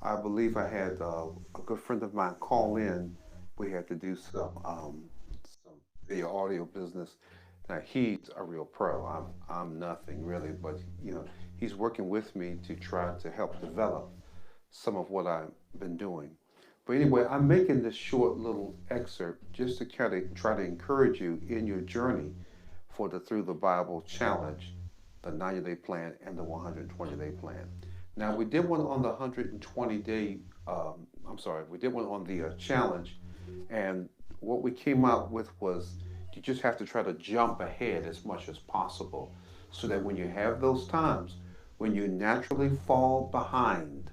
I believe I had a good friend of mine call in. We had to do some video audio business. Now he's a real pro. I'm nothing really, but he's working with me to try to help develop some of what I've been doing. But anyway, I'm making this short little excerpt just to kind of try to encourage you in your journey for the Through the Bible Challenge, the 90-day plan, and the 120-day plan. Now, we did one on the 120-day, I'm sorry, we did one on the challenge, and what we came out with was you just have to try to jump ahead as much as possible so that when you have those times when you naturally fall behind,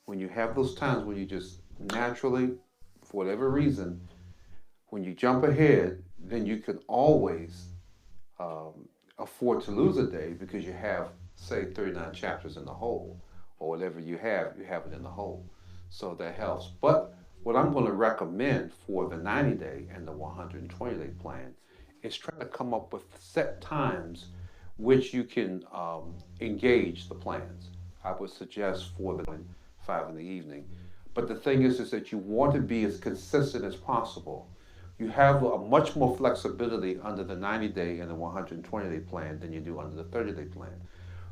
when you have those times when you just naturally, for whatever reason, when you jump ahead, then you can always afford to lose a day because you have, say, 39 chapters in the whole, or whatever you have it in the whole. So that helps. But what I'm going to recommend for the 90-day and the 120-day plan is try to come up with set times which you can engage the plans. I would suggest for the 5 in the evening. But the thing is that you want to be as consistent as possible. You have a much more flexibility under the 90-day and the 120-day plan than you do under the 30-day plan.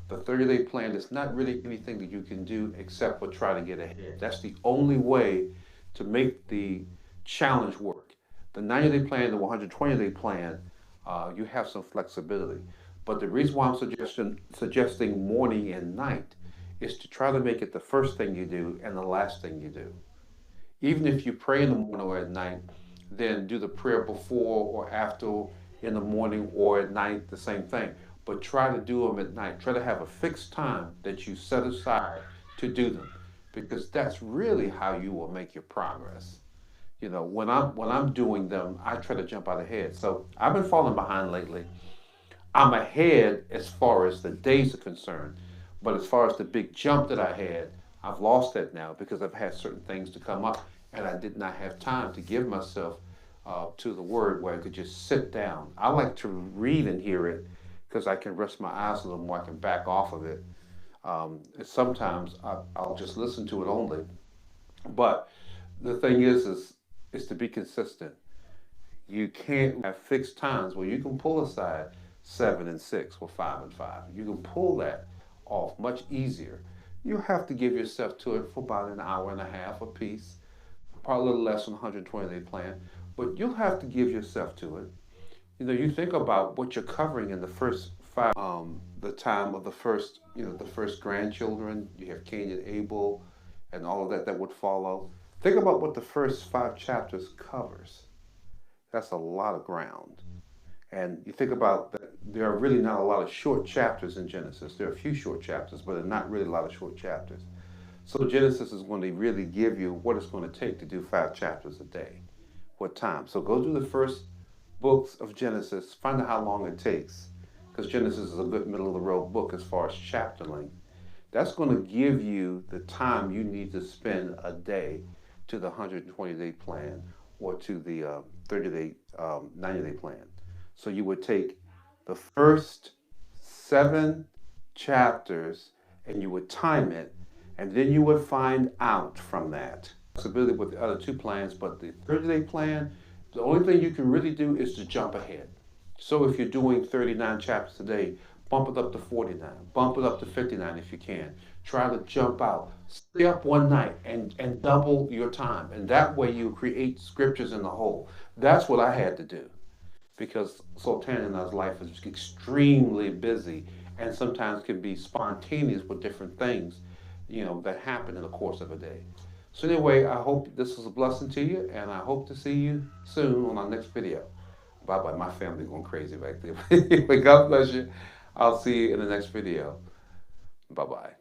The 30-day plan is not really anything that you can do except for try to get ahead. That's the only way to make the challenge work. The 90-day plan, the 120-day plan, you have some flexibility. But the reason why I'm suggesting morning and night is to try to make it the first thing you do and the last thing you do. Even if you pray in the morning or at night, then do the prayer before or after in the morning or at night, the same thing. But try to do them at night. Try to have a fixed time that you set aside to do them, because that's really how you will make your progress. When I'm doing them, I try to jump out ahead. So I've been falling behind lately. I'm ahead as far as the days are concerned, but as far as the big jump that I had, I've lost that now because I've had certain things to come up, and I did not have time to give myself to the Word where I could just sit down. I like to read and hear it because I can rest my eyes a little more. I can back off of it. And sometimes I'll just listen to it only. But the thing is to be consistent. You can't have fixed times where you can pull aside 7 and 6 or 5 and 5. You can pull that off much easier. You have to give yourself to it for about an hour and a half a piece, probably a little less than 120-day plan, but you'll have to give yourself to it. You think about what you're covering in the first 5, the time of the first, the first grandchildren. You have Cain and Abel, and all of that that would follow. Think about what the first 5 chapters covers. That's a lot of ground. And you think about that, there are really not a lot of short chapters in Genesis. There are a few short chapters, but there are not really a lot of short chapters. So Genesis is going to really give you what it's going to take to do 5 chapters a day. What time? So go through the first books of Genesis, find out how long it takes, because Genesis is a good middle of the road book as far as chapter length. That's going to give you the time you need to spend a day to the 120-day plan or to the 30-day, 90-day plan. So you would take the first 7 chapters and you would time it, and then you would find out from that flexibility with the other 2 plans. But the 30-day plan, the only thing you can really do is to jump ahead. So if you're doing 39 chapters a day, bump it up to 49, bump it up to 59 if you can. Try to jump out. Stay up one night and double your time. And that way you create scriptures in the whole. That's what I had to do because Sultan and I's life is extremely busy and sometimes can be spontaneous with different things, that happen in the course of a day. So anyway, I hope this was a blessing to you, and I hope to see you soon on our next video. Bye bye. My family going crazy back there. Anyway, God bless you. I'll see you in the next video. Bye bye.